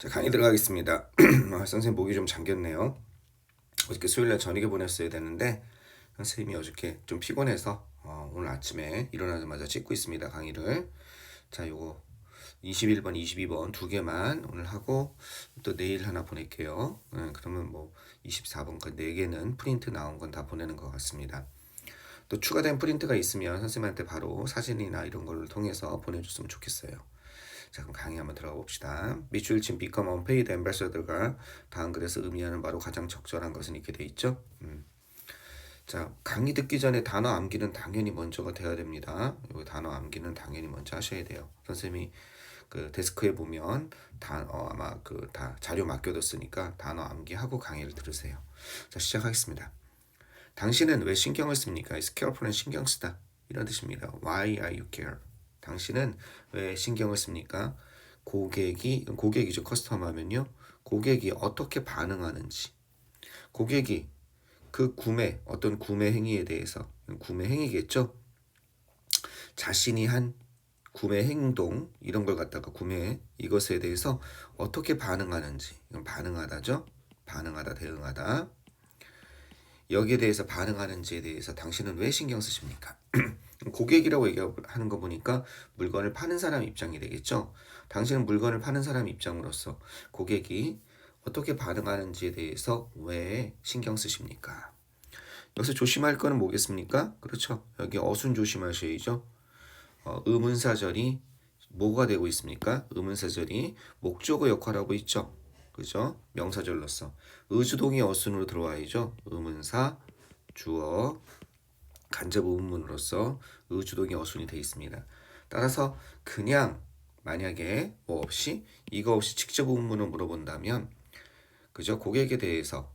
자, 강의 들어가겠습니다. 선생님 목이 좀 잠겼네요. 어저께 수요일날 저녁에 보냈어야 되는데 선생님이 어저께 좀 피곤해서 오늘 아침에 일어나자마자 찍고 있습니다. 강의를. 자, 요거 21번, 22번 두 개만 오늘 하고 또 내일 하나 보낼게요. 그러면 뭐 24번까지 네 개는 프린트 나온 건 다 보내는 것 같습니다. 또 추가된 프린트가 있으면 선생님한테 바로 사진이나 이런 걸 통해서 보내줬으면 좋겠어요. 자, 그럼 강의 한번 들어가 봅시다. 밑줄 친 become unpaid ambassador가 다음 글에서 의미하는 바로 가장 적절한 것은 이렇게 돼 있죠. 자, 강의 듣기 전에 단어 암기는 당연히 먼저가 돼야 됩니다. 이 단어 암기는 당연히 먼저 하셔야 돼요. 선생님이 그 데스크에 보면 아마 그 다 자료 맡겨뒀으니까 단어 암기하고 강의를 들으세요. 자, 시작하겠습니다. 당신은 왜 신경을 씁니까? is careful은 신경 쓰다 이런 뜻입니다. Why are you care? 당신은 왜 신경을 씁니까? 고객이죠. 커스터머 하면요. 고객이 어떻게 반응하는지. 고객이 그 어떤 구매 행위에 대해서, 구매 행위겠죠? 자신이 한 구매 행동, 이런 걸 갖다가 이것에 대해서 어떻게 반응하는지. 이건 반응하다죠? 반응하다, 대응하다. 여기에 대해서 반응하는지에 대해서 당신은 왜 신경 쓰십니까? 고객이라고 얘기하는 거 보니까 물건을 파는 사람 입장이 되겠죠. 당신은 물건을 파는 사람 입장으로서 고객이 어떻게 반응하는지에 대해서 왜 신경 쓰십니까? 여기서 조심할 거는 뭐겠습니까? 그렇죠. 여기 어순 조심하셔야죠. 의문사절이 뭐가 되고 있습니까? 의문사절이 목적어 역할하고 있죠. 그죠? 명사절로서 의주동이 어순으로 들어와야죠. 의문사, 주어, 간접 의문문으로서 의주동이 어순이 되어 있습니다. 따라서 그냥 만약에 뭐 없이 이거 없이 직접 의문문을 물어본다면 그죠? 고객에 대해서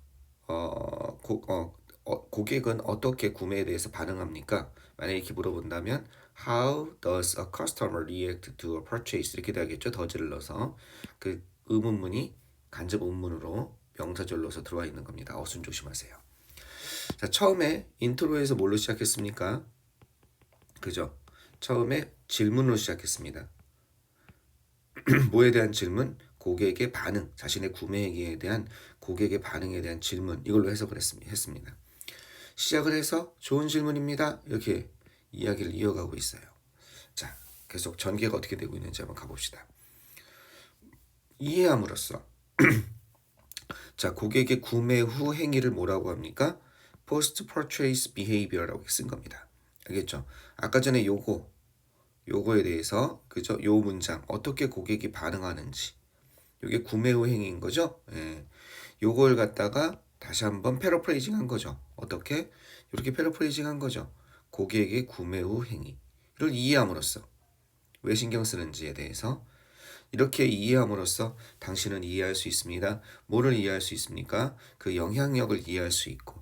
고객은 어떻게 구매에 대해서 반응합니까? 만약에 이렇게 물어본다면 How does a customer react to a purchase? 이렇게 되겠죠. 더즈를 넣어서 그 의문문이 간접 의문문으로 명사절로서 들어와 있는 겁니다. 어순 조심하세요. 자, 처음에 인트로에서 뭘로 시작했습니까? 그죠? 처음에 질문으로 시작했습니다. 뭐에 대한 질문? 고객의 반응, 자신의 구매 행위에 대한 고객의 반응에 대한 질문, 이걸로 해석을 했습니다. 시작을 해서 좋은 질문입니다. 이렇게 이야기를 이어가고 있어요. 자, 계속 전개가 어떻게 되고 있는지 한번 가봅시다. 이해함으로써 자, 고객의 구매 후 행위를 뭐라고 합니까? Post purchase behavior라고 쓴 겁니다. 알겠죠? 아까 전에 요거에 대해서 그죠? 요 문장 어떻게 고객이 반응하는지 요게 구매 후 행위인 거죠? 예. 요걸 갖다가 다시 한번 패러프레이징 한 거죠. 어떻게? 이렇게 패러프레이징 한 거죠. 고객의 구매 후 행위를 이해함으로써 왜 신경 쓰는지에 대해서 이렇게 이해함으로써 당신은 이해할 수 있습니다. 뭐를 이해할 수 있습니까? 그 영향력을 이해할 수 있고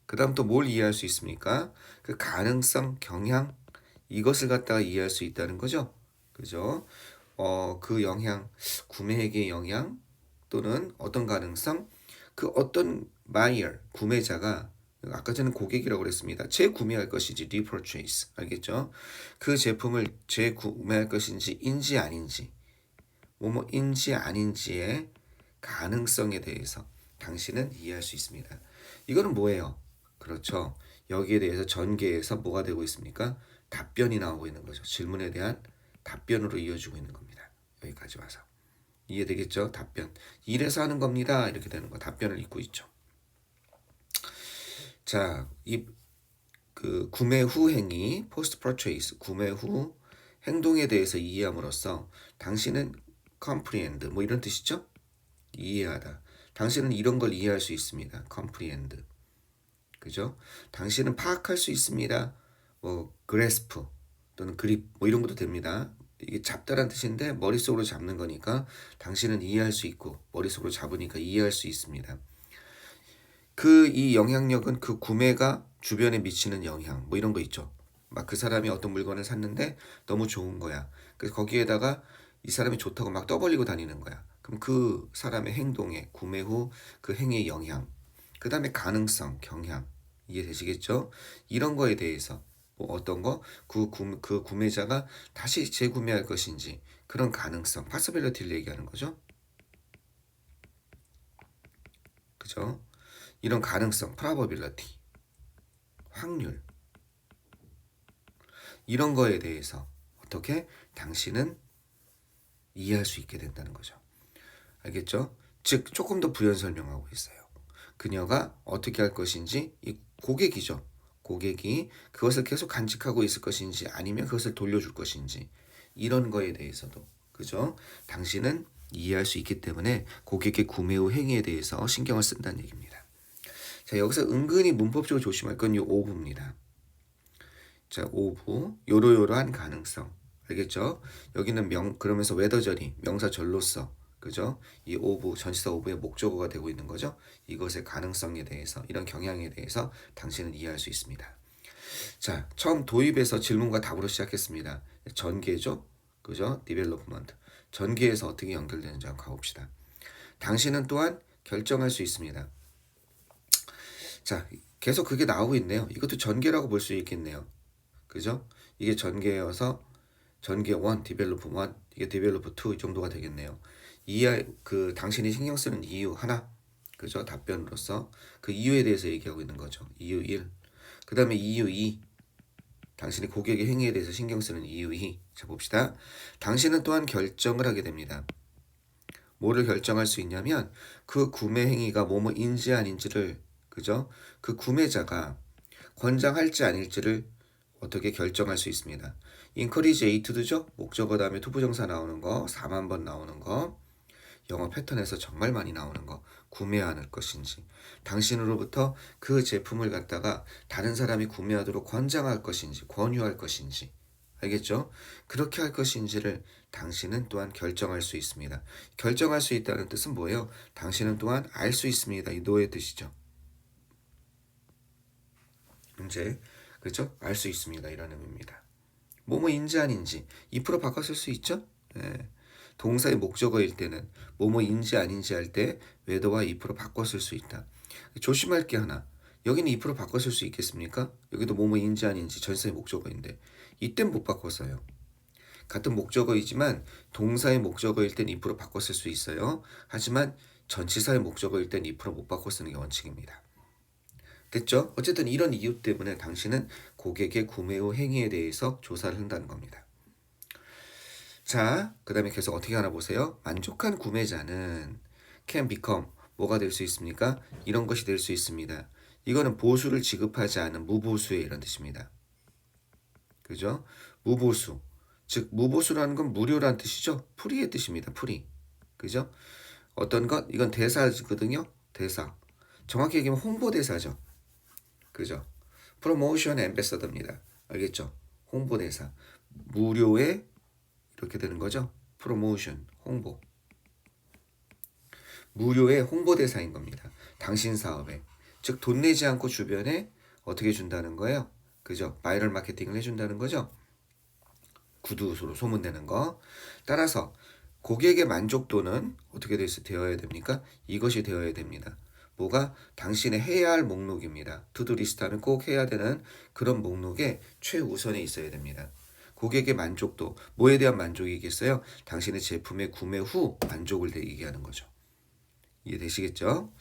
그 다음 또 뭘 이해할 수 있습니까? 그 가능성, 경향 이것을 갖다가 이해할 수 있다는 거죠. 그죠? 그 영향, 구매액의 영향 또는 어떤 가능성 그 어떤 구매자가 아까 전에 고객이라고 그랬습니다. 재구매할 것인지 repurchase 알겠죠? 그 제품을 재구매할 것인지 인지 아닌지 뭐뭐인지 아닌지의 가능성에 대해서 당신은 이해할 수 있습니다. 이거는 뭐예요? 그렇죠. 여기에 대해서 전개에서 뭐가 되고 있습니까? 답변이 나오고 있는 거죠. 질문에 대한 답변으로 이어지고 있는 겁니다. 여기까지 와서. 이해되겠죠? 답변. 이래서 하는 겁니다. 이렇게 되는 거. 답변을 잇고 있죠. 자, 그 구매 후 행위, post purchase, 구매 후 행동에 대해서 이해함으로써 당신은 comprehend, 뭐 이런 뜻이죠? 이해하다. 당신은 이런 걸 이해할 수 있습니다. comprehend. 그죠? 당신은 파악할 수 있습니다. 뭐 grasp 또는 grip 뭐 이런 것도 됩니다. 이게 잡다란 뜻인데 머릿속으로 잡는 거니까 당신은 이해할 수 있고 머릿속으로 잡으니까 이해할 수 있습니다. 이 영향력은 그 구매가 주변에 미치는 영향 뭐 이런 거 있죠. 막 그 사람이 어떤 물건을 샀는데 너무 좋은 거야. 그래서 거기에다가 이 사람이 좋다고 막 떠벌리고 다니는 거야. 그럼 그 사람의 행동에 구매 후 그 행위의 영향 그 다음에 가능성, 경향 이해되시겠죠? 이런 거에 대해서 뭐 어떤 거, 그 구매자가 다시 재구매할 것인지 그런 가능성, possibility를 얘기하는 거죠. 그죠? 이런 가능성, probability, 확률 이런 거에 대해서 어떻게 당신은 이해할 수 있게 된다는 거죠. 알겠죠? 즉 조금 더 부연 설명하고 있어요. 그녀가 어떻게 할 것인지 이 고객이죠. 고객이 그것을 계속 간직하고 있을 것인지 아니면 그것을 돌려줄 것인지 이런 거에 대해서도 그죠? 당신은 이해할 수 있기 때문에 고객의 구매 후 행위에 대해서 신경을 쓴다는 얘기입니다. 자, 여기서 은근히 문법적으로 조심할 건 이 오브입니다. 자, 오브 요러요러한 가능성 알겠죠? 여기는 그러면서 웨더절이 명사절로서 그죠? 이 오브 전치사 오브의 목적어가 되고 있는 거죠. 이것의 가능성에 대해서 이런 경향에 대해서 당신은 이해할 수 있습니다. 자, 처음 도입에서 질문과 답으로 시작했습니다. 전개죠, 그죠? development 전개에서 어떻게 연결되는지 한번 가봅시다. 당신은 또한 결정할 수 있습니다. 자, 계속 그게 나오고 있네요. 이것도 전개라고 볼 수 있겠네요. 그죠? 이게 전개여서 전개 1, 디벨로프 1, 이게 디벨로프 2 이 정도가 되겠네요. 그 당신이 신경 쓰는 이유 하나, 그죠? 답변으로서 그 이유에 대해서 얘기하고 있는 거죠. 이유 1. 그 다음에 이유 2. 당신이 고객의 행위에 대해서 신경 쓰는 이유 2. 자, 봅시다. 당신은 또한 결정을 하게 됩니다. 뭐를 결정할 수 있냐면 그 구매 행위가 뭐뭐인지 아닌지를 그죠? 그 구매자가 권장할지 아닐지를 어떻게 결정할 수 있습니다. encourage A to do죠? 목적어 다음에 to 부정사 나오는 거, 4만 번 나오는 거, 영어 패턴에서 정말 많이 나오는 거, 구매할 것인지, 당신으로부터 그 제품을 갖다가 다른 사람이 구매하도록 권장할 것인지, 권유할 것인지, 알겠죠? 그렇게 할 것인지를 당신은 또한 결정할 수 있습니다. 결정할 수 있다는 뜻은 뭐예요? 당신은 또한 알 수 있습니다. 이 노의 뜻이죠. 문제, 그렇죠? 알 수 있습니다. 이런 의미입니다. 뭐뭐인지 아닌지 2% 바꿔 쓸 수 있죠? 예. 동사의 목적어일 때는 뭐뭐인지 아닌지 할 때 whether와 2% 바꿔 쓸 수 있다. 조심할 게 하나. 여기는 2% 바꿔 쓸 수 있겠습니까? 여기도 뭐뭐인지 아닌지 전사의 목적어인데 이땐 못 바꿔 써요. 같은 목적어이지만 동사의 목적어일 땐 2% 바꿔 쓸 수 있어요. 하지만 전치사의 목적어일 땐 2%못 바꿔 쓰는 게 원칙입니다. 됐죠? 어쨌든 이런 이유 때문에 당신은 고객의 구매 후 행위에 대해서 조사를 한다는 겁니다. 자, 그 다음에 계속 어떻게 하나 보세요. 만족한 구매자는 can become 뭐가 될 수 있습니까? 이런 것이 될 수 있습니다. 이거는 보수를 지급하지 않은 무보수의 이런 뜻입니다. 그죠? 무보수. 즉 무보수라는 건 무료라는 뜻이죠. 프리의 뜻입니다. 프리. 그죠? 어떤 것? 이건 대사거든요. 대사. 정확히 얘기하면 홍보대사죠. 그죠? 프로모션 앰베서더입니다. 알겠죠? 홍보대사. 무료에 이렇게 되는 거죠. 프로모션, 홍보. 무료의 홍보대사인 겁니다. 당신 사업에. 즉 돈 내지 않고 주변에 어떻게 준다는 거예요? 그죠? 바이럴 마케팅을 해준다는 거죠. 구두소로 소문내는 거. 따라서 고객의 만족도는 어떻게 되어야 됩니까? 이것이 되어야 됩니다. 뭐가? 당신의 해야 할 목록입니다. 투두 리스트 하면 꼭 해야 되는 그런 목록에 최우선에 있어야 됩니다. 고객의 만족도, 뭐에 대한 만족이겠어요? 당신의 제품의 구매 후 만족을 얘기하는 거죠. 이해되시겠죠?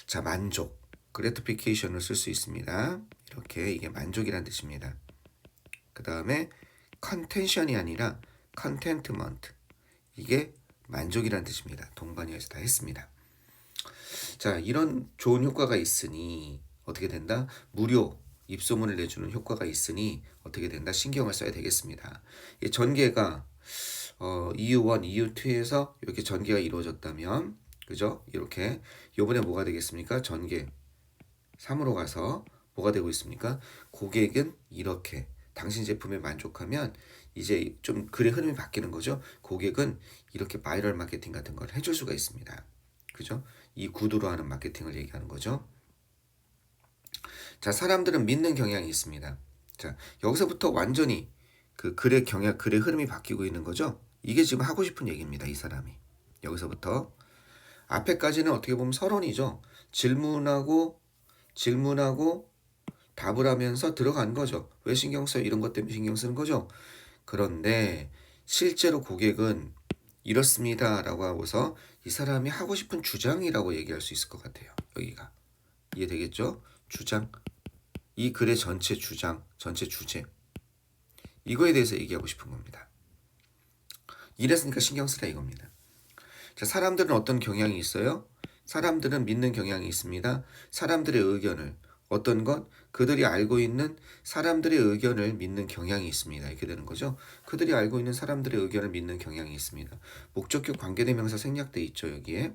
자, 만족, gratification을 쓸 수 있습니다. 이렇게 이게 만족이란 뜻입니다. 그 다음에 content이 아니라 contentment, 이게 만족이란 뜻입니다. 동반이어서 다 했습니다. 자, 이런 좋은 효과가 있으니 어떻게 된다? 무료 입소문을 내주는 효과가 있으니 어떻게 된다? 신경을 써야 되겠습니다. 이 전개가 EU1, EU2에서 이렇게 전개가 이루어졌다면 그죠? 이렇게 요번에 뭐가 되겠습니까? 전개 3으로 가서 뭐가 되고 있습니까? 고객은 이렇게 당신 제품에 만족하면 이제 좀 글의 흐름이 바뀌는 거죠. 고객은 이렇게 바이럴 마케팅 같은 걸 해줄 수가 있습니다. 그죠? 이 구두로 하는 마케팅을 얘기하는 거죠. 자, 사람들은 믿는 경향이 있습니다. 자, 여기서부터 완전히 그 글의 흐름이 바뀌고 있는 거죠. 이게 지금 하고 싶은 얘기입니다. 이 사람이. 여기서부터 앞에까지는 어떻게 보면 서론이죠. 질문하고 답을 하면서 들어간 거죠. 왜 신경 써요? 이런 것 때문에 신경 쓰는 거죠. 그런데 실제로 고객은 이렇습니다 라고 하고서 이 사람이 하고 싶은 주장이라고 얘기할 수 있을 것 같아요. 여기가 이해되겠죠? 주장, 이 글의 전체 주장, 전체 주제, 이거에 대해서 얘기하고 싶은 겁니다. 이랬으니까 신경 쓰라 이겁니다. 자, 사람들은 어떤 경향이 있어요? 사람들은 믿는 경향이 있습니다. 사람들의 의견을, 어떤 것, 그들이 알고 있는 사람들의 의견을 믿는 경향이 있습니다. 이렇게 되는 거죠. 그들이 알고 있는 사람들의 의견을 믿는 경향이 있습니다. 목적격 관계대명사 생략돼 있죠. 여기에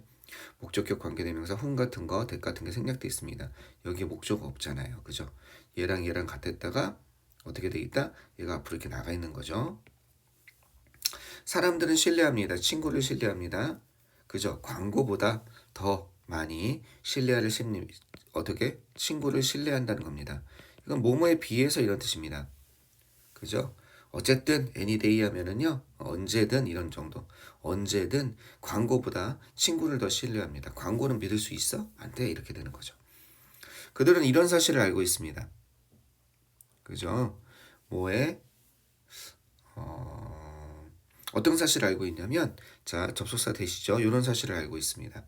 목적격 관계대명사 whom 같은 거, that 같은 게 생략돼 있습니다. 여기에 목적 없잖아요. 그죠? 얘랑 얘랑 같았다가 어떻게 돼 있다? 얘가 앞으로 이렇게 나가 있는 거죠. 사람들은 신뢰합니다. 친구를 신뢰합니다. 그죠? 광고보다 더 많이 신뢰를 어떻게? 친구를 신뢰한다는 겁니다. 이건 뭐뭐에 비해서 이런 뜻입니다. 그죠? 어쨌든 any 하면은요, 언제든 이런 정도. 언제든 광고보다 친구를 더 신뢰합니다. 광고는 믿을 수 있어? 안 돼. 이렇게 되는 거죠. 그들은 이런 사실을 알고 있습니다. 그죠? 뭐에 어떤 사실을 알고 있냐면, 자, 접속사 되시죠? 이런 사실을 알고 있습니다.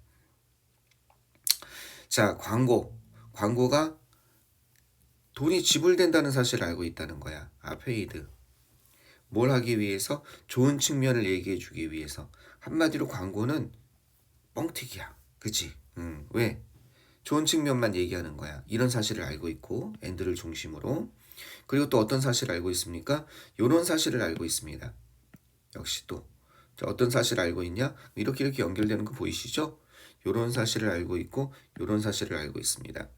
자, 광고가 돈이 지불된다는 사실을 알고 있다는 거야. paid. 뭘 하기 위해서? 좋은 측면을 얘기해 주기 위해서. 한마디로 광고는 뻥튀기야. 그치? 왜? 좋은 측면만 얘기하는 거야. 이런 사실을 알고 있고, and를 중심으로. 그리고 또 어떤 사실을 알고 있습니까? 이런 사실을 알고 있습니다. 역시 또 어떤 사실을 알고 있냐? 이렇게 연결되는 거 보이시죠? 이런 사실을 알고 있고 이런 사실을 알고 있습니다.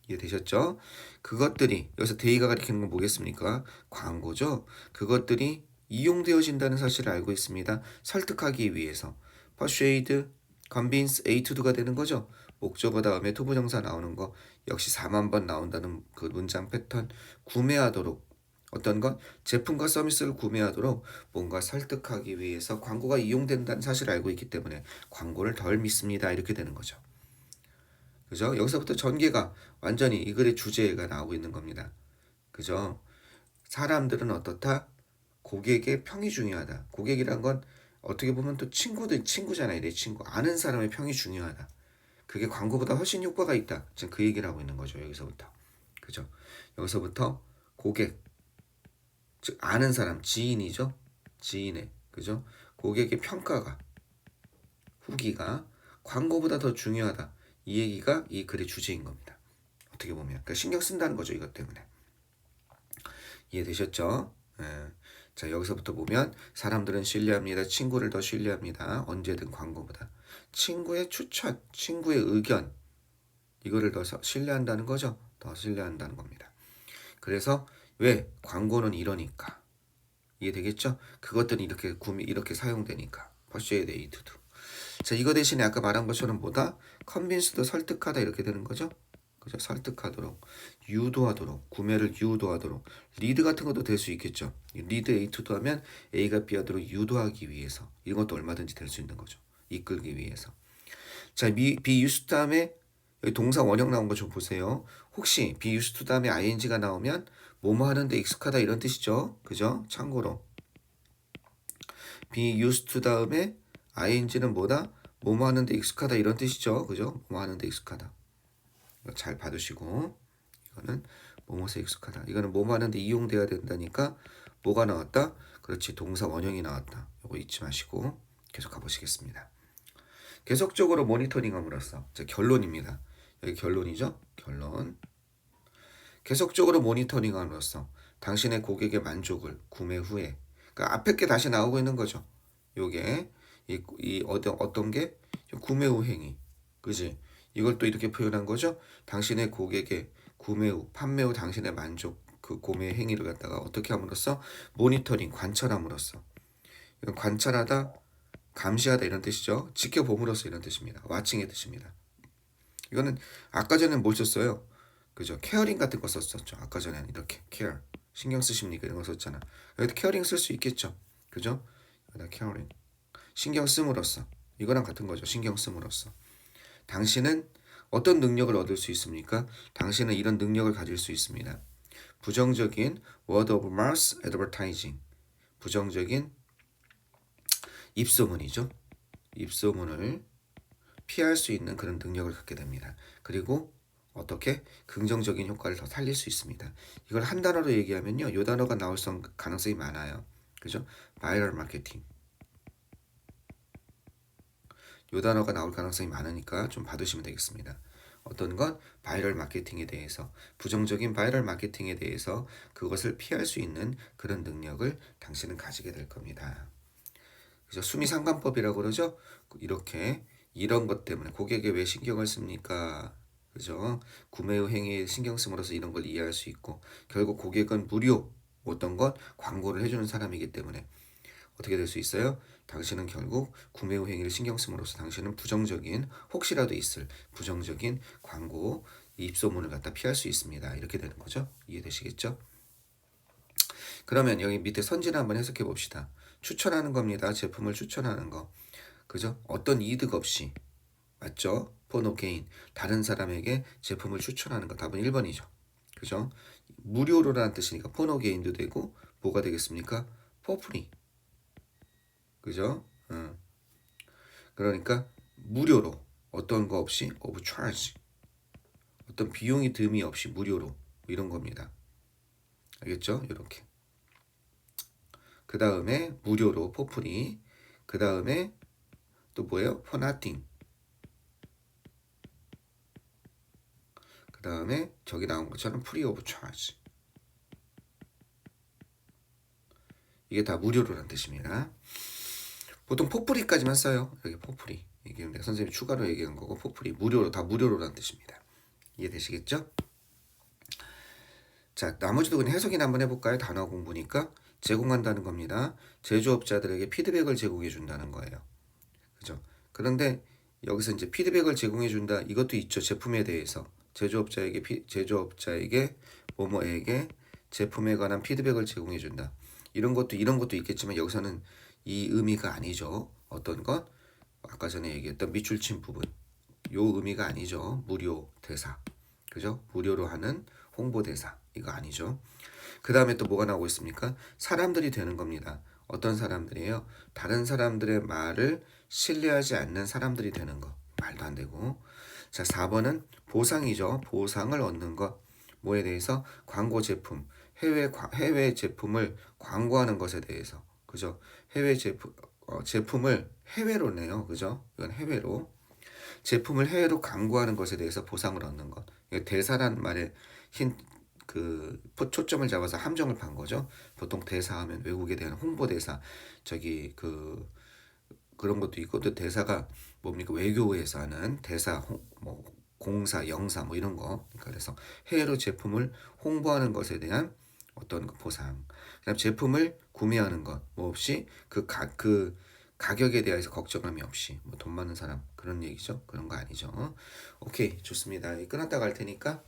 이해되셨죠? 그것들이 여기서 데이가 가리키는 건 뭐겠습니까? 광고죠. 그것들이 이용되어진다는 사실을 알고 있습니다. 설득하기 위해서 persuade, convince, a to do가 되는 거죠. 목적어 다음에 to 부정사 나오는 거 역시 4만 번 나온다는 그 문장 패턴. 구매하도록 어떤 것? 제품과 서비스를 구매하도록 뭔가 설득하기 위해서 광고가 이용된다는 사실을 알고 있기 때문에 광고를 덜 믿습니다. 이렇게 되는 거죠. 그죠? 여기서부터 전개가 완전히 이 글의 주제가 나오고 있는 겁니다. 그죠? 사람들은 어떻다? 고객의 평이 중요하다. 고객이란 건 어떻게 보면 또 친구잖아요. 내 친구. 아는 사람의 평이 중요하다. 그게 광고보다 훨씬 효과가 있다. 지금 그 얘기를 하고 있는 거죠. 여기서부터. 그죠? 여기서부터 고객, 즉 아는 사람, 지인이죠. 지인의, 그죠? 고객의 평가가, 후기가 광고보다 더 중요하다. 이 얘기가 이 글의 주제인 겁니다. 어떻게 보면 그러니까 신경 쓴다는 거죠. 이것 때문에. 이해되셨죠? 예. 자, 여기서부터 보면 사람들은 신뢰합니다. 친구를 더 신뢰합니다. 언제든 광고보다. 친구의 추천, 친구의 의견, 이거를 더 신뢰한다는 거죠. 더 신뢰한다는 겁니다. 그래서 왜? 광고는 이러니까. 이해되겠죠? 그것들이 이렇게 사용되니까. persuade, a to do. 자, 이거 대신에 아까 말한 것처럼 뭐다? convince도 설득하다 이렇게 되는 거죠. 그죠? 설득하도록, 유도하도록, 구매를 유도하도록. 리드 같은 것도 될 수 있겠죠. 리드 A to do 하면 A가 B하도록 유도하기 위해서. 이것도 얼마든지 될 수 있는 거죠. 이끌기 위해서. 자, be used 다음에 여기 동사 원형 나온 거 좀 보세요. 혹시 be used 다음에 ing가 나오면 뭐뭐 하는데 익숙하다 이런 뜻이죠. 그죠? 참고로 be used 다음에 ing는 뭐다? 뭐뭐 하는데 익숙하다 이런 뜻이죠. 그죠? 뭐뭐 하는데 익숙하다. 이거 잘 봐두시고 이거는 뭐뭐에 익숙하다. 이거는 뭐뭐 하는데 이용돼야 된다니까 뭐가 나왔다? 그렇지. 동사 원형이 나왔다. 이거 잊지 마시고 계속 가보시겠습니다. 계속적으로 모니터링함으로써 자, 결론입니다. 여기 결론이죠. 결론. 계속적으로 모니터링함으로써 당신의 고객의 만족을 구매 후에 그러니까 앞에 게 다시 나오고 있는 거죠. 요게 어떤 게 구매 후 행위. 그지? 이걸 또 이렇게 표현한 거죠. 당신의 고객의 구매 후, 판매 후 당신의 만족 그 구매 행위를 갖다가 어떻게 함으로써 모니터링, 관찰함으로써. 이건 관찰하다, 감시하다 이런 뜻이죠. 지켜봄으로써 이런 뜻입니다. 와칭의 뜻입니다. 이거는 아까 전에 뭘 썼어요? 그죠? 케어링 같은 거 썼었죠. 아까 전에는 이렇게 케어, 신경 쓰십니까? 이런 거 썼잖아. 여기도 케어링 쓸 수 있겠죠. 그죠? 여기다 케어링, 신경 씀으로써. 이거랑 같은 거죠. 신경 씀으로써. 당신은 어떤 능력을 얻을 수 있습니까? 당신은 이런 능력을 가질 수 있습니다. 부정적인 word of mouth advertising, 부정적인 입소문이죠. 입소문을 피할 수 있는 그런 능력을 갖게 됩니다. 그리고 어떻게 긍정적인 효과를 더 살릴 수 있습니다. 이걸 한 단어로 얘기하면요, 이 단어가 나올 가능성이 많아요. 그죠? 바이럴 마케팅. 이 단어가 나올 가능성이 많으니까 좀 봐두시면 되겠습니다. 어떤 건 바이럴 마케팅에 대해서, 부정적인 바이럴 마케팅에 대해서 그것을 피할 수 있는 그런 능력을 당신은 가지게 될 겁니다. 그죠? 수미상관법이라고 그러죠? 이렇게 이런 것 때문에 고객에 왜 신경을 씁니까? 그죠? 구매 후 행위에 신경 씀으로써 이런 걸 이해할 수 있고, 결국 고객은 무료, 어떤 것 광고를 해주는 사람이기 때문에 어떻게 될 수 있어요? 당신은 결국 구매 후 행위를 신경 씀으로써 당신은 부정적인, 혹시라도 있을 부정적인 광고, 입소문을 갖다 피할 수 있습니다. 이렇게 되는 거죠. 이해되시겠죠? 그러면 여기 밑에 선지를 한번 해석해 봅시다. 추천하는 겁니다. 제품을 추천하는 거. 그죠? 어떤 이득 없이. 맞죠? for no gain. 다른 사람에게 제품을 추천하는 거. 답은 1번이죠. 그죠? 무료로라는 뜻이니까 for no gain도 되고, 뭐가 되겠습니까? for free. 그죠? 그러니까 무료로, 어떤 거 없이 of charge, 어떤 비용이 듦이 없이 무료로, 이런 겁니다. 알겠죠? 이렇게. 그 다음에 무료로 for free. 그 다음에 또 뭐예요? for nothing. 그 다음에 저기 나온 것처럼 free of charge. 이게 다 무료로란 뜻입니다. 보통 포프리까지만 써요. 여기 포프리. 이게 내가 선생님이 추가로 얘기한 거고, 포프리. 무료로, 다 무료로란 뜻입니다. 이해되시겠죠? 자, 나머지도 그냥 해석이나 한번 해볼까요? 단어 공부니까. 제공한다는 겁니다. 제조업자들에게 피드백을 제공해 준다는 거예요. 그죠? 그런데 여기서 이제 피드백을 제공해 준다. 이것도 있죠. 제품에 대해서. 제조업자에게 뭐뭐에게 제품에 관한 피드백을 제공해 준다. 이런 것도 있겠지만 여기서는 이 의미가 아니죠. 어떤 것? 아까 전에 얘기했던 밑줄친 부분. 요 의미가 아니죠. 무료 대사. 그죠? 무료로 하는 홍보 대사. 이거 아니죠. 그 다음에 또 뭐가 나오고 있습니까? 사람들이 되는 겁니다. 어떤 사람들이에요? 다른 사람들의 말을 신뢰하지 않는 사람들이 되는 거. 말도 안 되고. 자, 4번은 보상이죠. 보상을 얻는 것. 뭐에 대해서? 광고 제품. 해외 제품을 광고하는 것에 대해서. 그죠? 해외 제품을 해외로 내요. 그죠? 이건 해외로. 제품을 해외로 광고하는 것에 대해서 보상을 얻는 것. 대사란 말에 초점을 잡아서 함정을 판 거죠. 보통 대사하면 외국에 대한 홍보 대사, 그런 것도 있고, 또 대사가 뭡니까? 외교에서 하는 대사, 뭐 공사, 영사 뭐 이런 거. 그래서 해외로 제품을 홍보하는 것에 대한 어떤 보상. 그다음 제품을 구매하는 것, 뭐 없이 그 가격에 대해서 걱정함이 없이, 뭐 돈 많은 사람 그런 얘기죠. 그런 거 아니죠. 오케이, 좋습니다. 끝났다 갈 테니까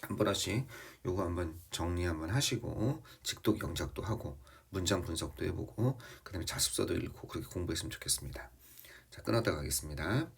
한 번씩 요거 한번 정리 한번 하시고, 직독 영작도 하고 문장 분석도 해보고, 그 다음에 자습서도 읽고 그렇게 공부했으면 좋겠습니다. 자, 끊었다 가겠습니다.